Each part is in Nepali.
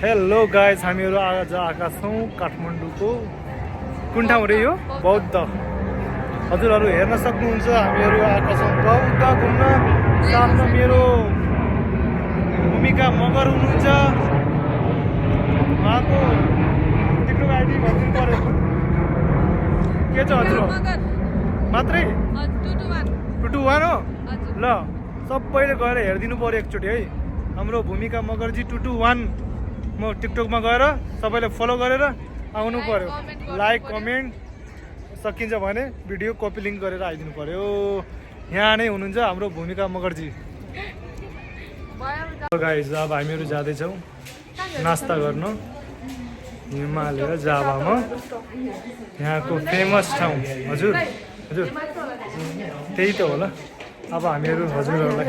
हेलो गाइस, हामीहरू आज आएका छौँ काठमाडौँको कुन ठाउँ रे यो बौद्ध। हजुरहरू हेर्न सक्नुहुन्छ हामीहरू आएका छौँ बौद्ध घुम्न। साथमा मेरो भूमिका मगर हुनुहुन्छ। उहाँको टिकटक आइडी भनिदिनु पर्यो। के छ हजुर मात्रै 221 हो ल, सबैले गएर हेरिदिनु पर्यो एकचोटि है। हाम्रो भूमिका मगरजी 221 म टिकटकमा गएर सबैले फलो गरेर आउनु पर्यो। लाइक कमेन्ट सकिन्छ भने भिडियो कपी लिङ्क गरेर आइदिनु पर्यो। यहाँ नै हुनुहुन्छ हाम्रो भूमिका मगरजी। गाइस, अब हामीहरू जाँदैछौँ नास्ता गर्न हिमालय जाभामा, यहाँको फेमस ठाउँ। हजुर हजुर त्यही त होला। अब हामीहरू हजुरहरूलाई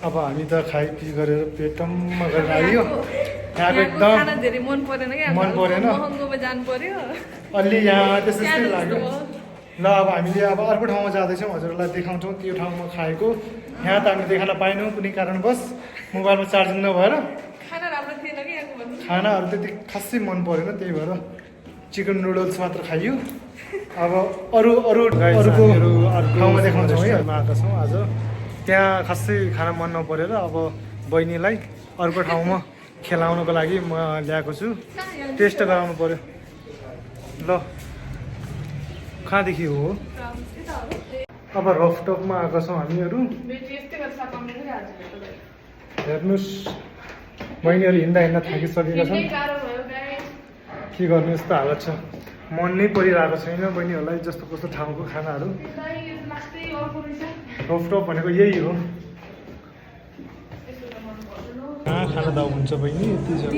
अब हामी त खाइपी गरेर पेटम्म गरेर आइयो। यहाँको एकदम मन परेन, अलि यहाँ त्यस्तै लाग्यो। ल अब हामीले अब अर्को ठाउँमा जाँदैछौँ, हजुरहरूलाई देखाउँछौँ त्यो ठाउँमा खाएको। यहाँ त हामी देखाउन पाएनौँ कुनै कारणवश, मोबाइलमा चार्जिङ नभएर। खानाहरू त्यति खासै मन परेन, त्यही भएर चिकन नुडल्स मात्र खाइयो। अब अरूको ठाउँमा देखाउँछौँ है। आएका छौँ आज, त्यहाँ खासै खाना मन नपरेर अब बहिनीलाई अर्को ठाउँमा खेलाउनको लागि म ल्याएको छु। टेस्ट गराउनु पर्यो। ल कहाँदेखि हो? अब रफटपमा आएका छौँ हामीहरू। हेर्नुहोस्, बहिनीहरू हिँड्दा हिँड्दा थाकिसकेका छन्। के गर्नु, यस्तो हालत छ। मन नै परिरहेको छैन बहिनीहरूलाई जस्तो कस्तो ठाउँको खानाहरू। रफटप भनेको यही हो। कहाँ खाना दाउ हुन्छ बहिनी, यति छ।